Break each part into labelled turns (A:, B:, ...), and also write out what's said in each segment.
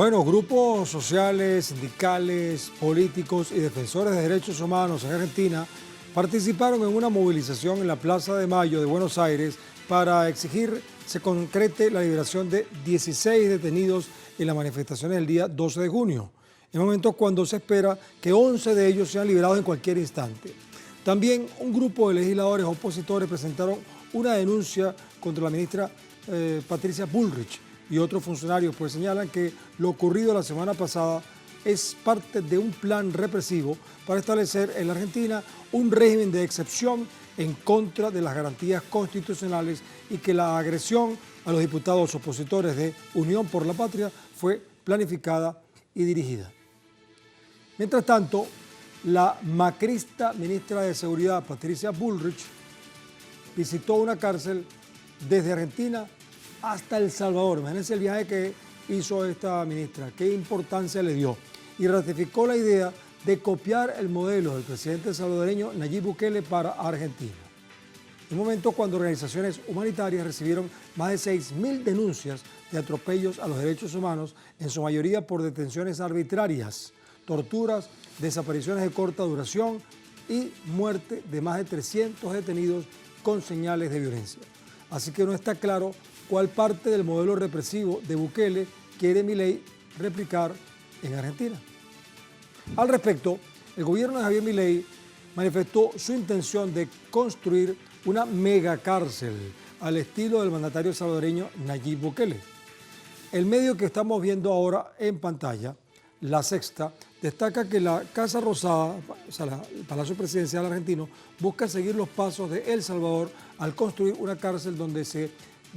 A: Bueno, grupos sociales, sindicales, políticos y defensores de derechos humanos en Argentina participaron en una movilización en la Plaza de Mayo de Buenos Aires para exigir se concrete la liberación de 16 detenidos en las manifestaciones del día 12 de junio, en momentos cuando se espera que 11 de ellos sean liberados en cualquier instante. También un grupo de legisladores opositores presentaron una denuncia contra la ministra Patricia Bullrich y otros funcionarios, pues señalan que lo ocurrido la semana pasada es parte de un plan represivo para establecer en la Argentina un régimen de excepción en contra de las garantías constitucionales y que la agresión a los diputados opositores de Unión por la Patria fue planificada y dirigida. Mientras tanto, la macrista ministra de Seguridad, Patricia Bullrich, visitó una cárcel desde Argentina hasta El Salvador. Imagínense el viaje que hizo esta ministra, qué importancia le dio. Y ratificó la idea de copiar el modelo del presidente salvadoreño Nayib Bukele para Argentina. En un momento cuando organizaciones humanitarias recibieron más de 6.000 denuncias de atropellos a los derechos humanos, en su mayoría por detenciones arbitrarias, torturas, desapariciones de corta duración y muerte de más de 300 detenidos con señales de violencia. Así que no está claro cuál parte del modelo represivo de Bukele quiere Milei replicar en Argentina. Al respecto, el gobierno de Javier Milei manifestó su intención de construir una megacárcel al estilo del mandatario salvadoreño Nayib Bukele. El medio que estamos viendo ahora en pantalla, La Sexta, destaca que la Casa Rosada, o sea, el Palacio Presidencial argentino, busca seguir los pasos de El Salvador al construir una cárcel donde se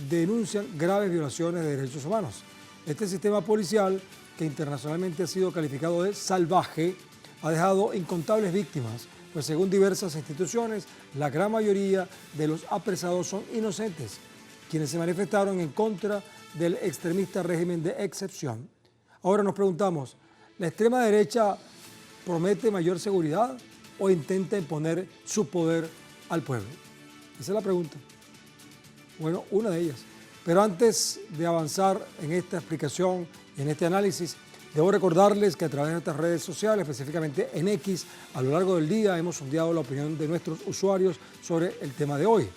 A: denuncian graves violaciones de derechos humanos. Este sistema policial, que internacionalmente ha sido calificado de salvaje, ha dejado incontables víctimas, pues según diversas instituciones, la gran mayoría de los apresados son inocentes, quienes se manifestaron en contra del extremista régimen de excepción. Ahora nos preguntamos, ¿la extrema derecha promete mayor seguridad o intenta imponer su poder al pueblo? Esa es la pregunta. Bueno, una de ellas. Pero antes de avanzar en esta explicación y en este análisis, debo recordarles que a través de nuestras redes sociales, específicamente en X, a lo largo del día hemos sondeado la opinión de nuestros usuarios sobre el tema de hoy.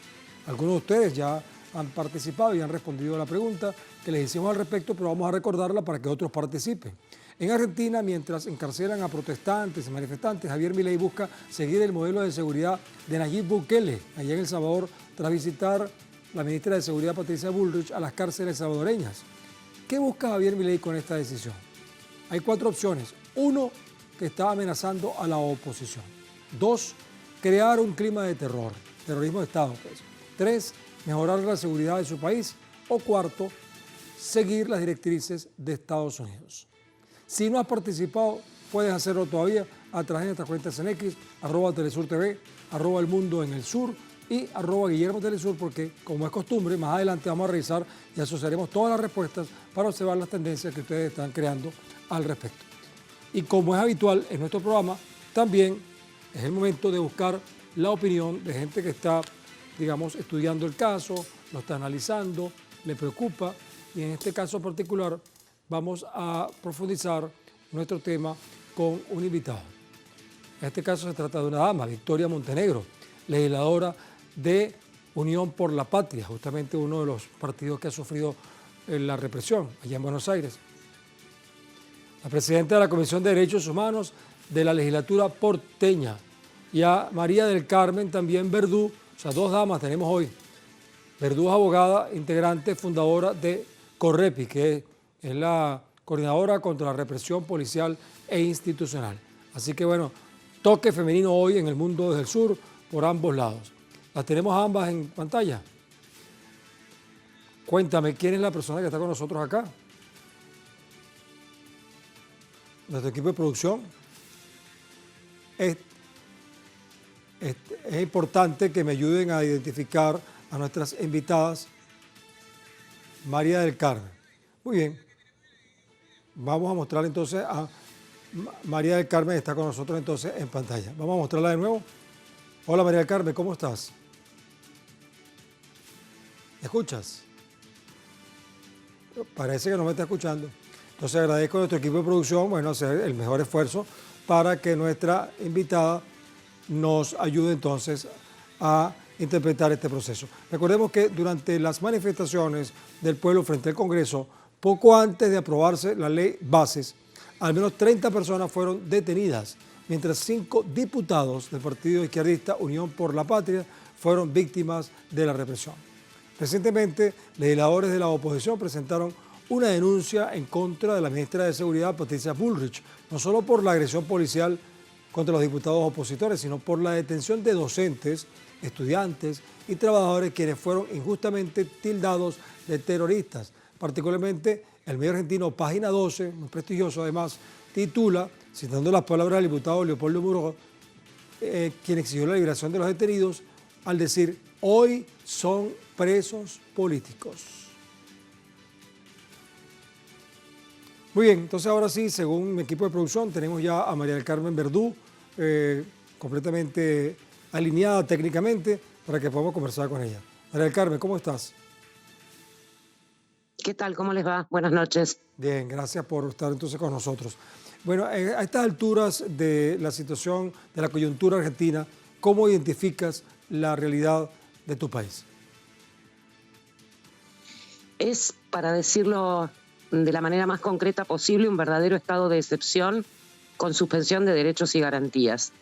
A: Algunos de ustedes ya han participado y han respondido a la pregunta que les hicimos al respecto, pero vamos a recordarla para que otros participen. En Argentina, mientras encarcelan a protestantes y manifestantes, Javier Milei busca seguir el modelo de seguridad de Nayib Bukele, allá en El Salvador, tras visitar la ministra de Seguridad Patricia Bullrich a las cárceles salvadoreñas. ¿Qué busca Javier Milei con esta decisión? Hay 4 opciones. 1, que está amenazando a la oposición. 2, crear un clima de terror, terrorismo de Estado, pues. 3, mejorar la seguridad de su país. O 4, seguir las directrices de Estados Unidos. Si no has participado, puedes hacerlo todavía a través de nuestras cuentas en X, @TelesurTV, @elmundo en el sur y @Guillermo Telesur, porque como es costumbre, más adelante vamos a revisar y asociaremos todas las respuestas para observar las tendencias que ustedes están creando al respecto. Y como es habitual en nuestro programa, también es el momento de buscar la opinión de gente que está, digamos, estudiando el caso, lo está analizando, le preocupa, y en este caso particular vamos a profundizar nuestro tema con un invitado. En este caso se trata de una dama, Victoria Montenegro, legisladora de Unión por la Patria, justamente uno de los partidos que ha sufrido la represión allá en Buenos Aires. La presidenta de la Comisión de Derechos Humanos de la legislatura porteña, y a María del Carmen también Verdú, o sea, 2 damas tenemos hoy. Verdú es abogada, integrante, fundadora de Correpi, que es la coordinadora contra la represión policial e institucional. Así que bueno, toque femenino hoy en el mundo del sur por ambos lados. Las tenemos ambas en pantalla. Cuéntame, ¿quién es la persona que está con nosotros acá? Nuestro equipo de producción. Es importante que me ayuden a identificar a nuestras invitadas. María del Carmen. Muy bien. Vamos a mostrar entonces a María del Carmen, está con nosotros entonces en pantalla. Vamos a mostrarla de nuevo. Hola María del Carmen, ¿cómo estás? ¿Me escuchas? Parece que no me está escuchando. Entonces agradezco a nuestro equipo de producción, bueno, hacer el mejor esfuerzo para que nuestra invitada nos ayude entonces a interpretar este proceso. Recordemos que durante las manifestaciones del pueblo frente al Congreso, poco antes de aprobarse la ley Bases, al menos 30 personas fueron detenidas, mientras 5 diputados del partido izquierdista Unión por la Patria fueron víctimas de la represión. Recientemente, legisladores de la oposición presentaron una denuncia en contra de la ministra de Seguridad, Patricia Bullrich, no solo por la agresión policial contra los diputados opositores, sino por la detención de docentes, estudiantes y trabajadores quienes fueron injustamente tildados de terroristas. Particularmente, el medio argentino Página 12, muy prestigioso además, titula, citando las palabras del diputado Leopoldo Muro, quien exigió la liberación de los detenidos, al decir, hoy son presos políticos. Muy bien, entonces ahora sí, según mi equipo de producción, tenemos ya a María del Carmen Verdú, completamente alineada técnicamente, para que podamos conversar con ella. María del Carmen, ¿cómo estás?
B: ¿Qué tal? ¿Cómo les va? Buenas noches.
A: Bien, gracias por estar entonces con nosotros. Bueno, a estas alturas de la situación, de la coyuntura argentina, ¿cómo identificas la realidad de tu país?
B: Es, para decirlo de la manera más concreta posible, un verdadero estado de excepción con suspensión de derechos y garantías.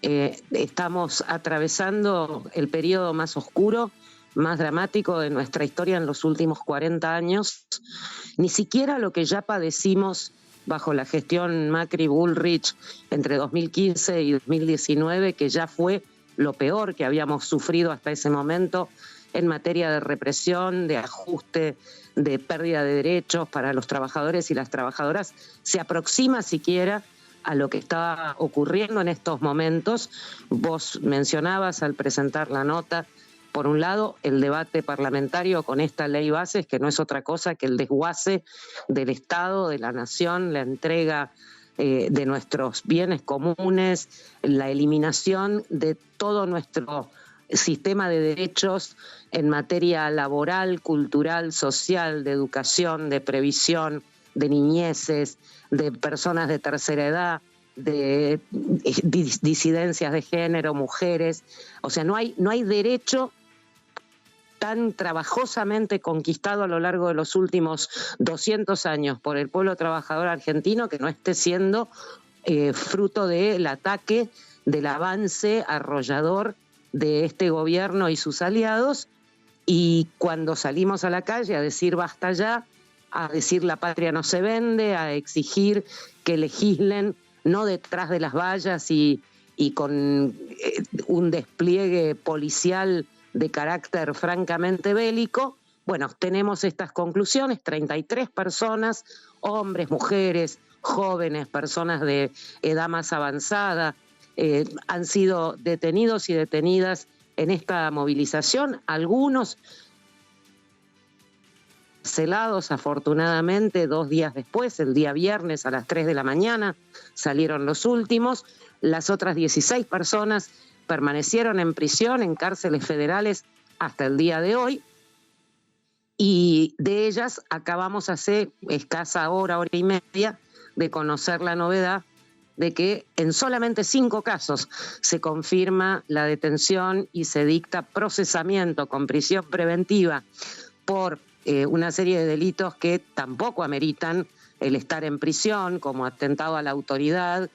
B: Estamos atravesando el periodo más oscuro, más dramático de nuestra historia en los últimos 40 años. Ni siquiera lo que ya padecimos bajo la gestión Macri-Bullrich entre 2015 y 2019, que ya fue lo peor que habíamos sufrido hasta ese momento en materia de represión, de ajuste, de pérdida de derechos para los trabajadores y las trabajadoras, se aproxima siquiera a lo que está ocurriendo en estos momentos. Vos mencionabas al presentar la nota, por un lado, el debate parlamentario con esta ley Bases, que no es otra cosa que el desguace del Estado, de la nación, la entrega de nuestros bienes comunes, la eliminación de todo nuestro sistema de derechos en materia laboral, cultural, social, de educación, de previsión, de niñeces, de personas de tercera edad, de disidencias de género, mujeres. O sea, no hay derecho tan trabajosamente conquistado a lo largo de los últimos 200 años por el pueblo trabajador argentino que no esté siendo fruto del ataque, del avance arrollador de este gobierno y sus aliados. Y cuando salimos a la calle a decir basta ya, a decir la patria no se vende, a exigir que legislen no detrás de las vallas y con un despliegue policial de carácter francamente bélico, bueno, tenemos estas conclusiones: 33 personas, hombres, mujeres, jóvenes, personas de edad más avanzada, han sido detenidos y detenidas en esta movilización, algunos encarcelados, afortunadamente, 2 días después, el día viernes a las 3 de la mañana, salieron los últimos. Las otras 16 personas permanecieron en prisión, en cárceles federales, hasta el día de hoy. Y de ellas acabamos hace escasa hora y media, de conocer la novedad de que en solamente 5 casos se confirma la detención y se dicta procesamiento con prisión preventiva por una serie de delitos que tampoco ameritan el estar en prisión, como atentado a la autoridad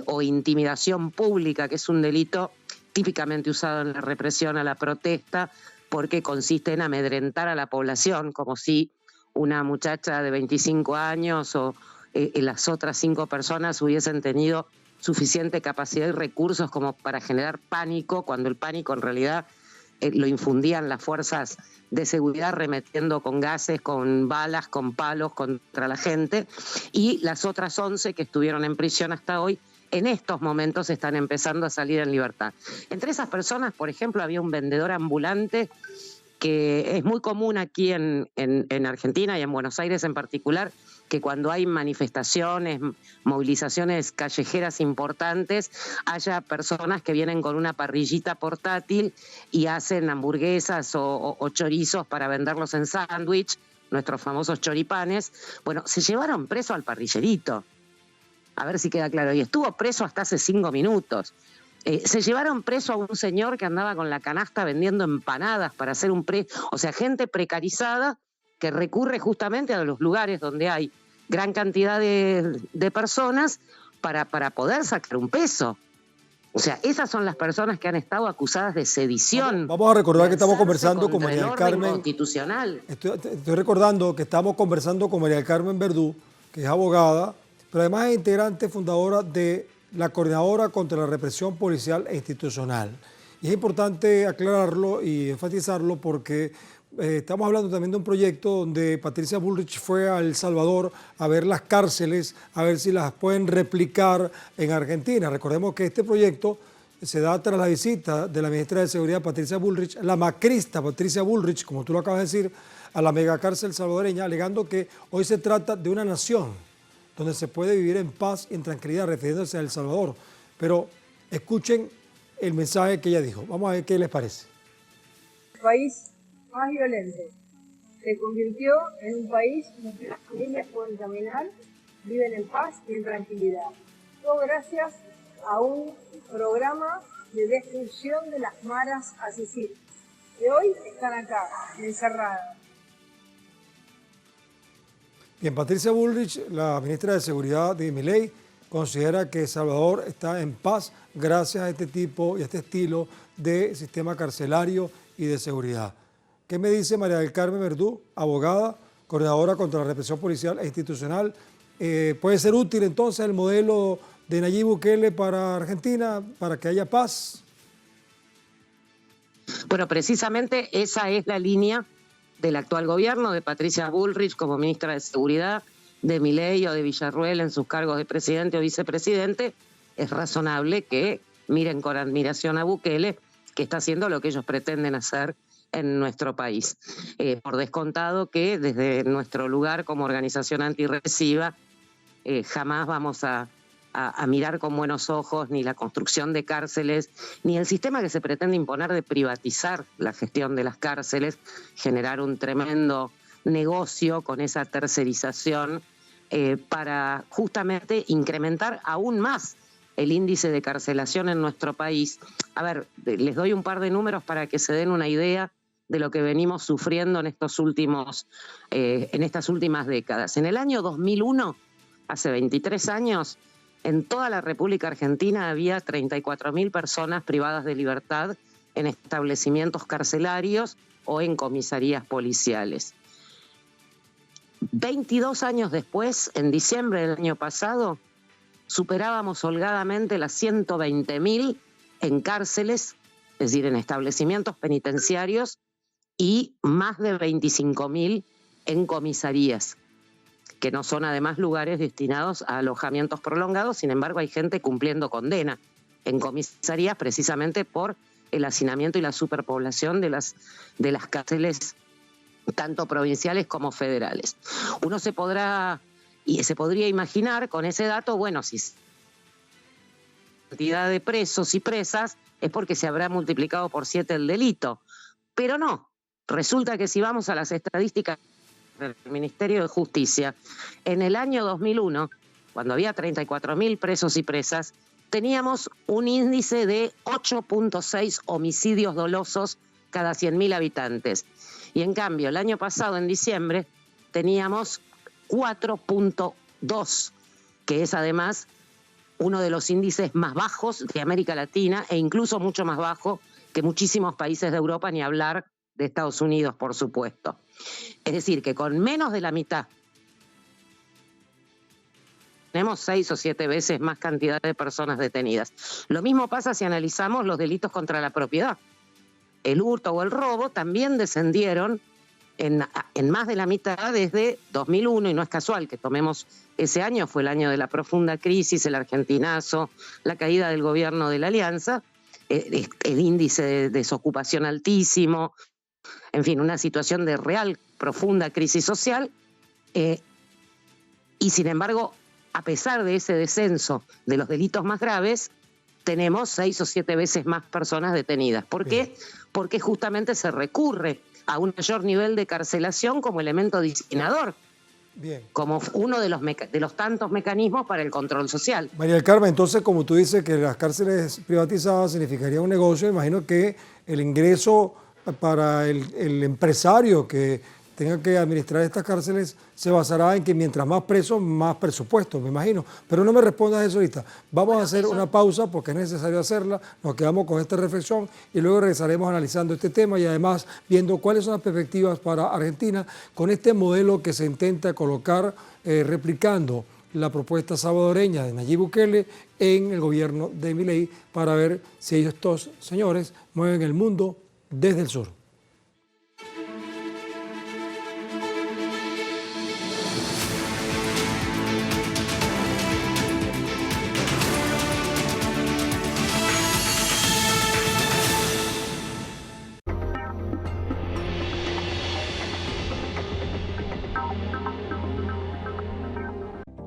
B: o intimidación pública, que es un delito típicamente usado en la represión a la protesta, porque consiste en amedrentar a la población, como si una muchacha de 25 años o las otras 5 personas hubiesen tenido suficiente capacidad y recursos como para generar pánico, cuando el pánico en realidad lo infundían las fuerzas de seguridad remetiendo con gases, con balas, con palos contra la gente. Y las otras 11 que estuvieron en prisión hasta hoy, en estos momentos están empezando a salir en libertad. Entre esas personas, por ejemplo, había un vendedor ambulante que es muy común aquí en Argentina y en Buenos Aires en particular, que cuando hay manifestaciones, movilizaciones callejeras importantes, haya personas que vienen con una parrillita portátil y hacen hamburguesas o chorizos para venderlos en sándwich, nuestros famosos choripanes. Bueno, se llevaron preso al parrillerito, a ver si queda claro, y estuvo preso hasta hace 5 minutos. Se llevaron preso a un señor que andaba con la canasta vendiendo empanadas para hacer o sea, gente precarizada que recurre justamente a los lugares donde hay gran cantidad de personas para poder sacar un peso. O sea, esas son las personas que han estado acusadas de sedición.
A: Vamos a recordar que estamos conversando con María del Carmen.
B: Constitucional.
A: Estoy recordando que estamos conversando con María del Carmen Verdú, que es abogada, pero además es integrante fundadora de la Coordinadora contra la Represión Policial e Institucional. Y es importante aclararlo y enfatizarlo porque estamos hablando también de un proyecto donde Patricia Bullrich fue a El Salvador a ver las cárceles, a ver si las pueden replicar en Argentina. Recordemos que este proyecto se da tras la visita de la ministra de Seguridad Patricia Bullrich, la macrista Patricia Bullrich, como tú lo acabas de decir, a la megacárcel salvadoreña, alegando que hoy se trata de una nación donde se puede vivir en paz y en tranquilidad, refiriéndose a El Salvador. Pero escuchen el mensaje que ella dijo. Vamos a ver qué les parece.
C: El país más violento se convirtió en un país donde las familias pueden caminar, viven en paz y en tranquilidad. Todo gracias a un programa de destrucción de las maras asesinas, que hoy están acá, encerradas.
A: Bien, Patricia Bullrich, la ministra de Seguridad de Milei, considera que El Salvador está en paz gracias a este tipo y a este estilo de sistema carcelario y de seguridad. ¿Qué me dice María del Carmen Verdú, abogada, coordinadora contra la represión policial e institucional? ¿Puede ser útil entonces el modelo de Nayib Bukele para Argentina, para que haya paz?
B: Bueno, precisamente esa es la línea del actual gobierno, de Patricia Bullrich como ministra de Seguridad, de Milei o de Villarruel en sus cargos de presidente o vicepresidente. Es razonable que miren con admiración a Bukele, que está haciendo lo que ellos pretenden hacer en nuestro país. Por descontado que desde nuestro lugar como organización antirrepresiva jamás vamos a mirar con buenos ojos ni la construcción de cárceles, ni el sistema que se pretende imponer de privatizar la gestión de las cárceles, generar un tremendo negocio con esa tercerización para justamente incrementar aún más el índice de carcelación en nuestro país. A ver, les doy un par de números para que se den una idea de lo que venimos sufriendo en estas últimas décadas. En el año 2001, hace 23 años, en toda la República Argentina había 34.000 personas privadas de libertad en establecimientos carcelarios o en comisarías policiales. 22 años después, en diciembre del año pasado, superábamos holgadamente las 120.000 en cárceles, es decir, en establecimientos penitenciarios, y más de 25.000 en comisarías, que no son además lugares destinados a alojamientos prolongados. Sin embargo, hay gente cumpliendo condena en comisarías precisamente por el hacinamiento y la superpoblación de las cárceles tanto provinciales como federales. Uno se podría imaginar con ese dato, bueno, si la cantidad de presos y presas es porque se habrá multiplicado por 7 el delito, pero no. Resulta que si vamos a las estadísticas del Ministerio de Justicia, en el año 2001, cuando había 34.000 presos y presas, teníamos un índice de 8.6 homicidios dolosos cada 100.000 habitantes. Y en cambio, el año pasado, en diciembre, teníamos 4.2, que es además uno de los índices más bajos de América Latina e incluso mucho más bajo que muchísimos países de Europa, ni hablar de Estados Unidos, por supuesto. Es decir, que con menos de la mitad tenemos 6 o 7 veces más cantidad de personas detenidas. Lo mismo pasa si analizamos los delitos contra la propiedad. El hurto o el robo también descendieron en más de la mitad desde 2001, y no es casual que tomemos ese año, fue el año de la profunda crisis, el argentinazo, la caída del gobierno de la Alianza, el índice de desocupación altísimo, en fin, una situación de real, profunda crisis social, y sin embargo, a pesar de ese descenso de los delitos más graves, tenemos 6 o 7 veces más personas detenidas. ¿Por qué? Porque justamente se recurre a un mayor nivel de carcelación como elemento disciplinador. Bien. Como uno de los tantos mecanismos para el control social.
A: María del Carmen, entonces, como tú dices que las cárceles privatizadas significaría un negocio, imagino que el ingreso para el empresario que tenga que administrar estas cárceles se basará en que mientras más presos, más presupuesto, me imagino. Pero no me respondas eso ahorita. Vamos a hacer una pausa porque es necesario hacerla, nos quedamos con esta reflexión y luego regresaremos analizando este tema y además viendo cuáles son las perspectivas para Argentina con este modelo que se intenta colocar replicando la propuesta salvadoreña de Nayib Bukele en el gobierno de Milei para ver si estos señores mueven el mundo desde el sur.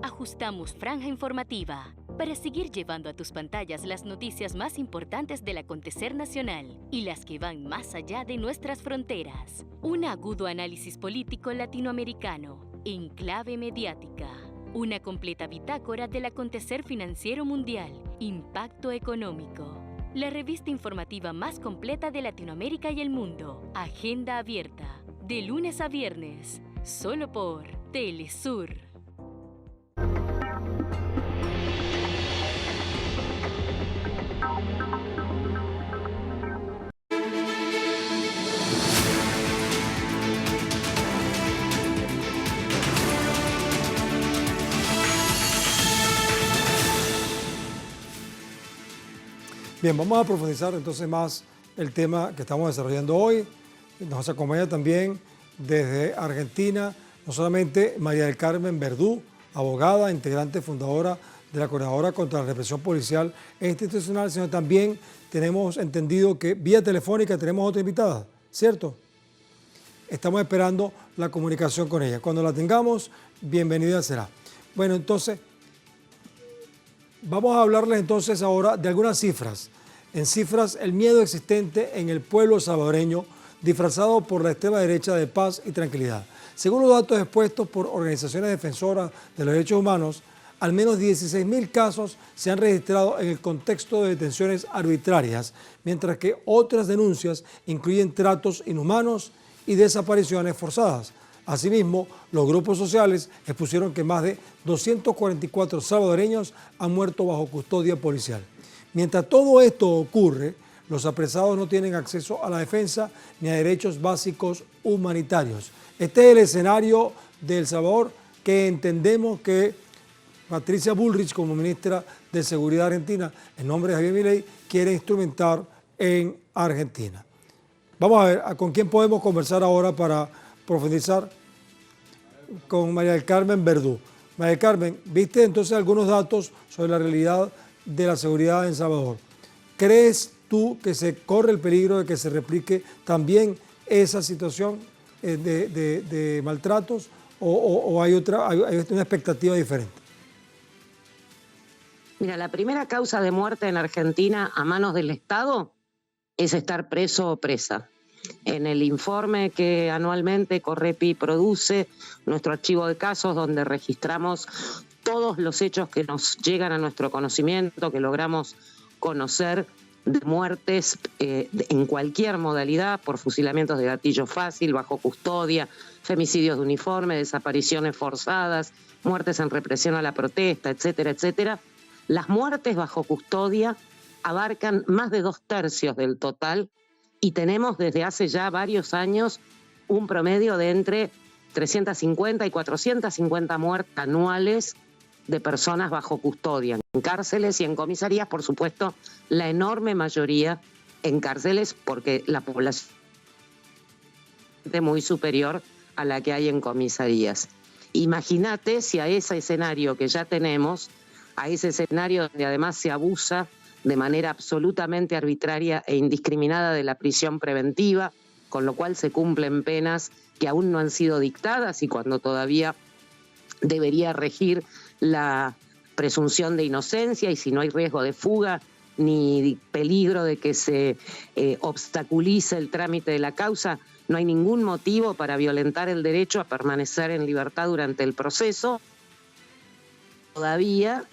D: Ajustamos franja informativa para seguir llevando a tus pantallas las noticias más importantes del acontecer nacional y las que van más allá de nuestras fronteras. Un agudo análisis político latinoamericano en clave mediática. Una completa bitácora del acontecer financiero mundial, impacto económico. La revista informativa más completa de Latinoamérica y el mundo. Agenda abierta. De lunes a viernes. Solo por Telesur.
A: Bien, vamos a profundizar entonces más el tema que estamos desarrollando hoy. Nos acompaña también desde Argentina, no solamente María del Carmen Verdú, abogada, integrante fundadora de la Coordinadora contra la Represión Policial e Institucional, sino también tenemos entendido que vía telefónica tenemos otra invitada, ¿cierto? Estamos esperando la comunicación con ella. Cuando la tengamos, bienvenida será. Bueno, entonces, vamos a hablarles entonces ahora de algunas cifras. En cifras, el miedo existente en el pueblo salvadoreño disfrazado por la extrema derecha de paz y tranquilidad. Según los datos expuestos por organizaciones defensoras de los derechos humanos, al menos 16.000 casos se han registrado en el contexto de detenciones arbitrarias, mientras que otras denuncias incluyen tratos inhumanos y desapariciones forzadas. Asimismo, los grupos sociales expusieron que más de 244 salvadoreños han muerto bajo custodia policial. Mientras todo esto ocurre, los apresados no tienen acceso a la defensa ni a derechos básicos humanitarios. Este es el escenario de El Salvador que entendemos que Patricia Bullrich, como ministra de Seguridad Argentina, en nombre de Javier Milei, quiere instrumentar en Argentina. Vamos a ver con quién podemos conversar ahora para profundizar. Con María del Carmen Verdú. María del Carmen, viste entonces algunos datos sobre la realidad de la seguridad en El Salvador. ¿Crees tú que se corre el peligro de que se replique también esa situación de maltratos o hay una expectativa diferente?
B: Mira, la primera causa de muerte en Argentina a manos del Estado es estar preso o presa. En el informe que anualmente Correpi produce, nuestro archivo de casos, donde registramos todos los hechos que nos llegan a nuestro conocimiento, que logramos conocer de muertes en cualquier modalidad, por fusilamientos de gatillo fácil, bajo custodia, femicidios de uniforme, desapariciones forzadas, muertes en represión a la protesta, etcétera, etcétera. Las muertes bajo custodia abarcan más de 2/3 del total y tenemos desde hace ya varios años un promedio de entre 350 y 450 muertes anuales de personas bajo custodia, en cárceles y en comisarías, por supuesto, la enorme mayoría en cárceles porque la población es muy superior a la que hay en comisarías. Imagínate si a ese escenario que ya tenemos, a ese escenario donde además se abusa de manera absolutamente arbitraria e indiscriminada de la prisión preventiva, con lo cual se cumplen penas que aún no han sido dictadas y cuando todavía debería regir la presunción de inocencia y si no hay riesgo de fuga ni peligro de que se obstaculice el trámite de la causa, no hay ningún motivo para violentar el derecho a permanecer en libertad durante el proceso. Todavía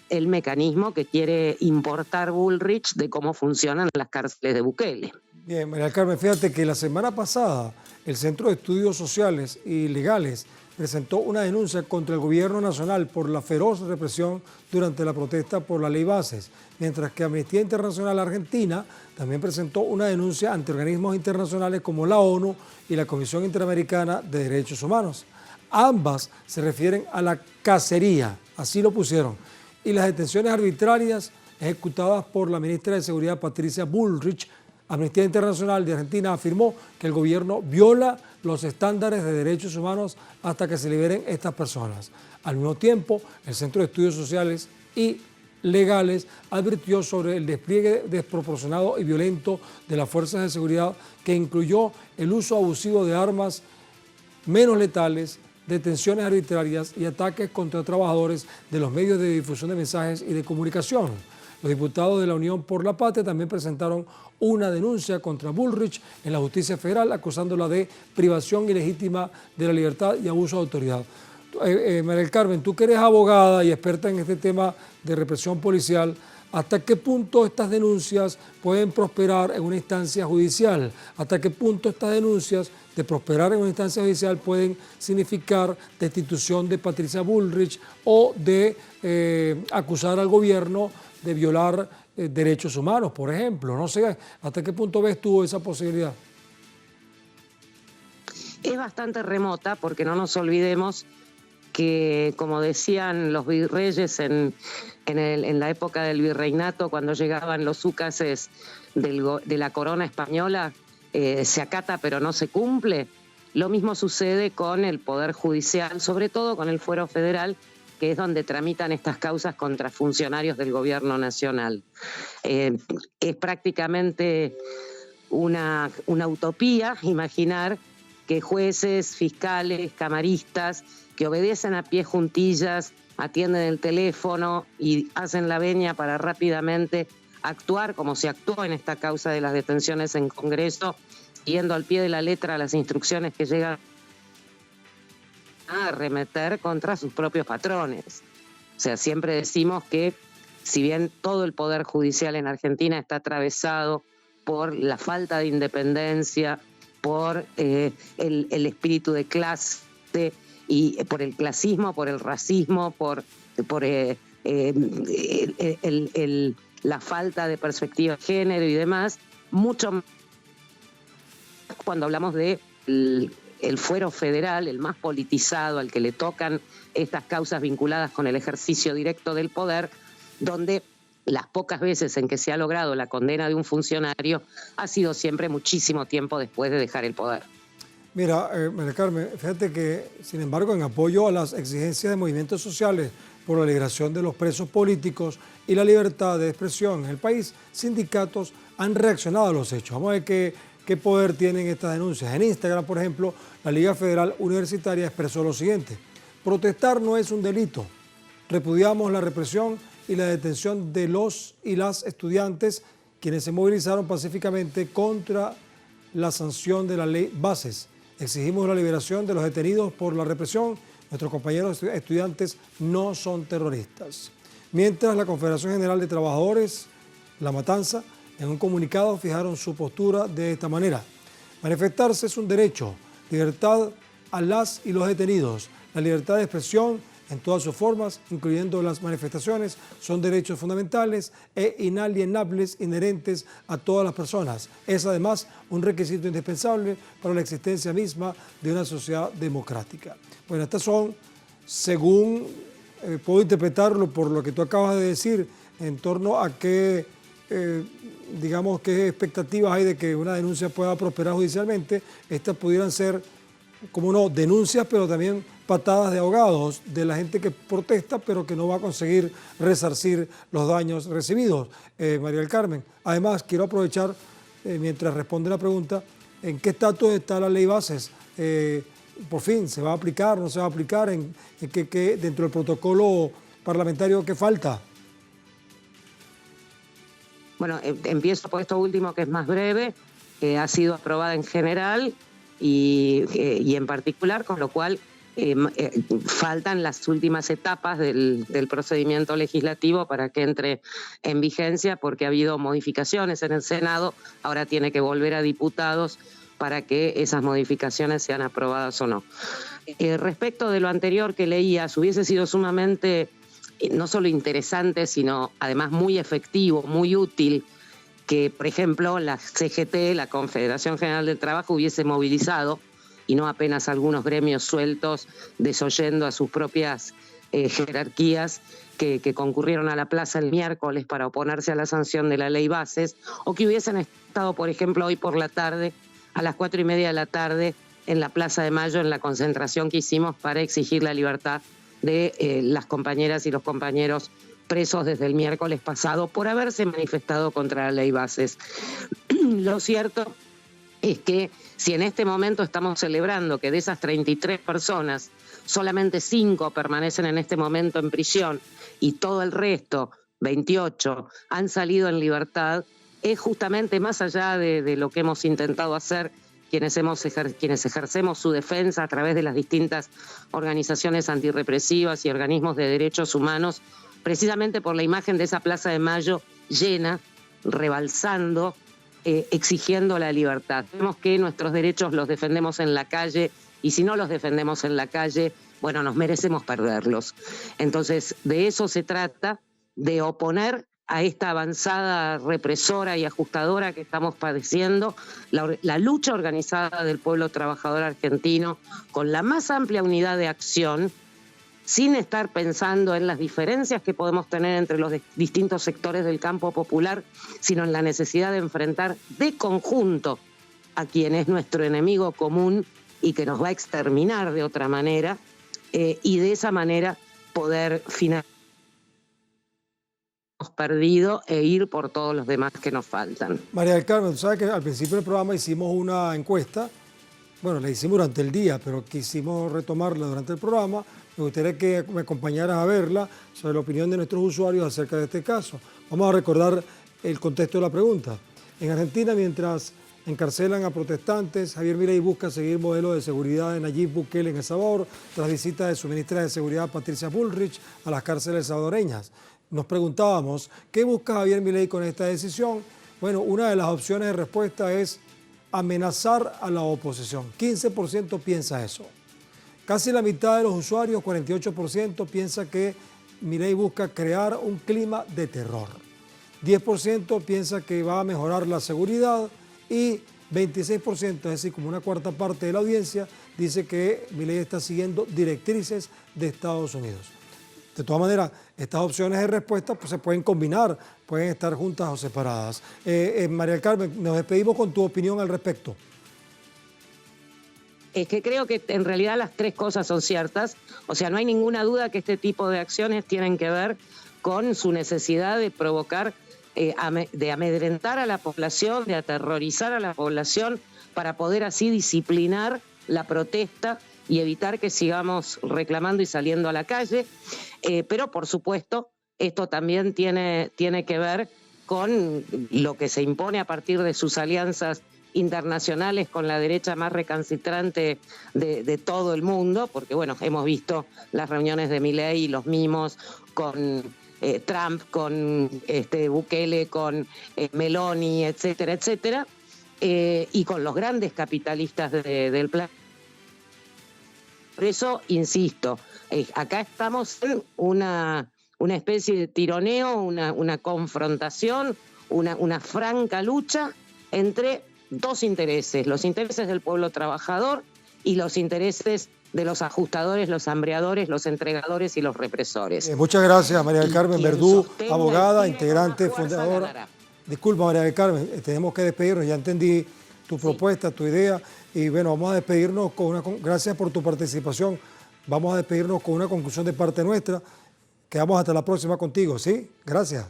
B: el mecanismo que quiere importar Bullrich de cómo funcionan las cárceles de Bukele.
A: Bien, María del Carmen, fíjate que la semana pasada el Centro de Estudios Sociales y Legales presentó una denuncia contra el gobierno nacional por la feroz represión durante la protesta por la Ley Bases, mientras que Amnistía Internacional Argentina también presentó una denuncia ante organismos internacionales como la ONU y la Comisión Interamericana de Derechos Humanos. Ambas se refieren a la cacería, así lo pusieron, y las detenciones arbitrarias ejecutadas por la ministra de Seguridad Patricia Bullrich. Amnistía Internacional de Argentina afirmó que el gobierno viola los estándares de derechos humanos hasta que se liberen estas personas. Al mismo tiempo, el Centro de Estudios Sociales y Legales advirtió sobre el despliegue desproporcionado y violento de las fuerzas de seguridad, que incluyó el uso abusivo de armas menos letales, detenciones arbitrarias y ataques contra trabajadores de los medios de difusión de mensajes y de comunicación. Los diputados de la Unión por la Patria también presentaron una denuncia contra Bullrich en la justicia federal, acusándola de privación ilegítima de la libertad y abuso de autoridad. María del Carmen, tú que eres abogada y experta en este tema de represión policial, ¿hasta qué punto estas denuncias pueden prosperar en una instancia judicial? ¿Hasta qué punto estas denuncias de prosperar en una instancia judicial pueden significar destitución de Patricia Bullrich o de acusar al gobierno de violar derechos humanos, por ejemplo? No sé, ¿hasta qué punto ves tú esa posibilidad?
B: Es bastante remota, porque no nos olvidemos que, como decían los virreyes en la época del virreinato, cuando llegaban los úcases de la corona española, se acata pero no se cumple. Lo mismo sucede con el Poder Judicial, sobre todo con el Fuero Federal, que es donde tramitan estas causas contra funcionarios del gobierno nacional. Es prácticamente una utopía imaginar que jueces, fiscales, camaristas, que obedecen a pie juntillas, atienden el teléfono y hacen la venia para rápidamente actuar como se actuó en esta causa de las detenciones en Congreso, siguiendo al pie de la letra las instrucciones que llegan a arremeter contra sus propios patrones. O sea, siempre decimos que, si bien todo el Poder Judicial en Argentina está atravesado por la falta de independencia, por el espíritu de clase y por el clasismo, por el racismo, por la falta de perspectiva de género y demás, mucho más cuando hablamos de el fuero federal, el más politizado, al que le tocan estas causas vinculadas con el ejercicio directo del poder, donde las pocas veces en que se ha logrado la condena de un funcionario ha sido siempre muchísimo tiempo después de dejar el poder.
A: Mira, María Carmen, fíjate que, sin embargo, en apoyo a las exigencias de movimientos sociales por la liberación de los presos políticos y la libertad de expresión en el país, sindicatos han reaccionado a los hechos. Vamos a ver qué poder tienen estas denuncias. En Instagram, por ejemplo, la Liga Federal Universitaria expresó lo siguiente: protestar no es un delito. Repudiamos la represión y la detención de los y las estudiantes quienes se movilizaron pacíficamente contra la sanción de la Ley Bases. Exigimos la liberación de los detenidos por la represión. Nuestros compañeros estudiantes no son terroristas. Mientras, la Confederación General de Trabajadores, La Matanza, en un comunicado fijaron su postura de esta manera: manifestarse es un derecho, libertad a las y los detenidos. La libertad de expresión en todas sus formas, incluyendo las manifestaciones, son derechos fundamentales e inalienables inherentes a todas las personas. Es además un requisito indispensable para la existencia misma de una sociedad democrática. Bueno, estas son, según puedo interpretarlo por lo que tú acabas de decir, en torno a qué, digamos, qué expectativas hay de que una denuncia pueda prosperar judicialmente. Estas pudieran ser, como no, denuncias, pero también patadas de ahogados de la gente que protesta, pero que no va a conseguir resarcir los daños recibidos. María del Carmen, además quiero aprovechar, mientras responde la pregunta, ¿en qué estatus está la Ley Bases? Por fin, ¿se va a aplicar, no se va a aplicar? ¿En qué dentro del protocolo parlamentario qué falta?
B: Bueno, empiezo por esto último, que es más breve. Ha sido aprobada en general. y en particular, con lo cual faltan las últimas etapas del procedimiento legislativo para que entre en vigencia, porque ha habido modificaciones en el Senado, ahora tiene que volver a diputados para que esas modificaciones sean aprobadas o no. Respecto de lo anterior que leías, hubiese sido sumamente no solo interesante, sino además muy efectivo, muy útil, que, por ejemplo, la CGT, la Confederación General del Trabajo, hubiese movilizado, y no apenas algunos gremios sueltos desoyendo a sus propias jerarquías que concurrieron a la plaza el miércoles para oponerse a la sanción de la ley Bases, o que hubiesen estado, por ejemplo, hoy por la tarde, a las 4:30 de la tarde, en la Plaza de Mayo, en la concentración que hicimos para exigir la libertad de las compañeras y los compañeros presos desde el miércoles pasado por haberse manifestado contra la ley Bases. Lo cierto es que si en este momento estamos celebrando que de esas 33 personas, solamente 5 permanecen en este momento en prisión y todo el resto, 28, han salido en libertad, es justamente más allá de lo que hemos intentado hacer quienes ejercemos su defensa a través de las distintas organizaciones antirrepresivas y organismos de derechos humanos, precisamente por la imagen de esa Plaza de Mayo llena, rebalsando, exigiendo la libertad. Vemos que nuestros derechos los defendemos en la calle, y si no los defendemos en la calle, bueno, nos merecemos perderlos. Entonces, de eso se trata, de oponer a esta avanzada represora y ajustadora que estamos padeciendo, la lucha organizada del pueblo trabajador argentino con la más amplia unidad de acción, sin estar pensando en las diferencias que podemos tener entre los distintos sectores del campo popular, sino en la necesidad de enfrentar de conjunto a quien es nuestro enemigo común y que nos va a exterminar de otra manera, y de esa manera poder finalizar perdido e ir por todos los demás que nos faltan.
A: María del Carmen, tú sabes que al principio del programa hicimos una encuesta, bueno, la hicimos durante el día, pero quisimos retomarla durante el programa. Me gustaría que me acompañaras a verla sobre la opinión de nuestros usuarios acerca de este caso. Vamos a recordar el contexto de la pregunta. En Argentina, mientras encarcelan a protestantes, Javier Milei busca seguir modelo de seguridad de Nayib Bukele en El Salvador, tras visita de su ministra de Seguridad, Patricia Bullrich, a las cárceles salvadoreñas. Nos preguntábamos, ¿qué busca Javier Milei con esta decisión? Bueno, una de las opciones de respuesta es amenazar a la oposición. 15% piensa eso. Casi la mitad de los usuarios, 48%, piensa que Milei busca crear un clima de terror. 10% piensa que va a mejorar la seguridad y 26%, es decir, como una cuarta parte de la audiencia, dice que Milei está siguiendo directrices de Estados Unidos. De todas maneras, estas opciones de respuesta pues, se pueden combinar, pueden estar juntas o separadas. María del Carmen, nos despedimos con tu opinión al respecto.
B: Es que creo que en realidad las tres cosas son ciertas. O sea, no hay ninguna duda que este tipo de acciones tienen que ver con su necesidad de provocar, de amedrentar a la población, de aterrorizar a la población para poder así disciplinar la protesta y evitar que sigamos reclamando y saliendo a la calle. Pero, por supuesto, esto también tiene que ver con lo que se impone a partir de sus alianzas internacionales con la derecha más recalcitrante de todo el mundo, porque, bueno, hemos visto las reuniones de Milei y los mimos con Trump, con Bukele, con Meloni, etcétera, etcétera, y con los grandes capitalistas del planeta. Por eso, insisto, acá estamos en una especie de tironeo, una confrontación, una franca lucha entre dos intereses, los intereses del pueblo trabajador y los intereses de los ajustadores, los hambreadores, los entregadores y los represores.
A: Muchas gracias, María del Carmen Verdú, abogada, integrante, fundadora. Ganará. Disculpa, María del Carmen, tenemos que despedirnos, ya entendí tu propuesta, tu idea, y bueno, vamos a despedirnos gracias por tu participación, vamos a despedirnos con una conclusión de parte nuestra. Quedamos hasta la próxima contigo, ¿sí? Gracias.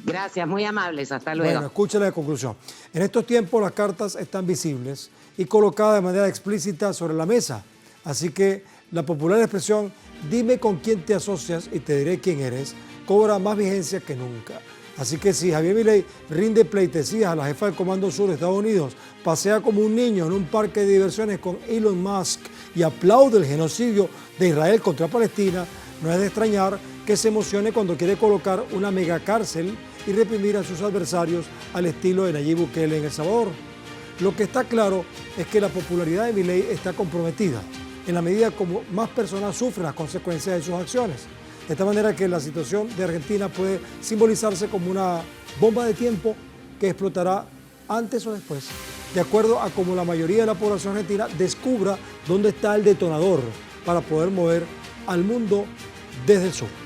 B: Gracias, muy amables, hasta luego.
A: Bueno, escucha la conclusión. En estos tiempos las cartas están visibles y colocadas de manera explícita sobre la mesa. Así que la popular expresión, dime con quién te asocias y te diré quién eres, cobra más vigencia que nunca. Así que si Javier Milei rinde pleitesías a la jefa del Comando Sur de Estados Unidos, pasea como un niño en un parque de diversiones con Elon Musk y aplaude el genocidio de Israel contra Palestina, no es de extrañar que se emocione cuando quiere colocar una megacárcel y reprimir a sus adversarios al estilo de Nayib Bukele en El Salvador. Lo que está claro es que la popularidad de Milei está comprometida en la medida como más personas sufren las consecuencias de sus acciones. De esta manera que la situación de Argentina puede simbolizarse como una bomba de tiempo que explotará antes o después, de acuerdo a cómo la mayoría de la población argentina descubra dónde está el detonador para poder mover al mundo desde el sur.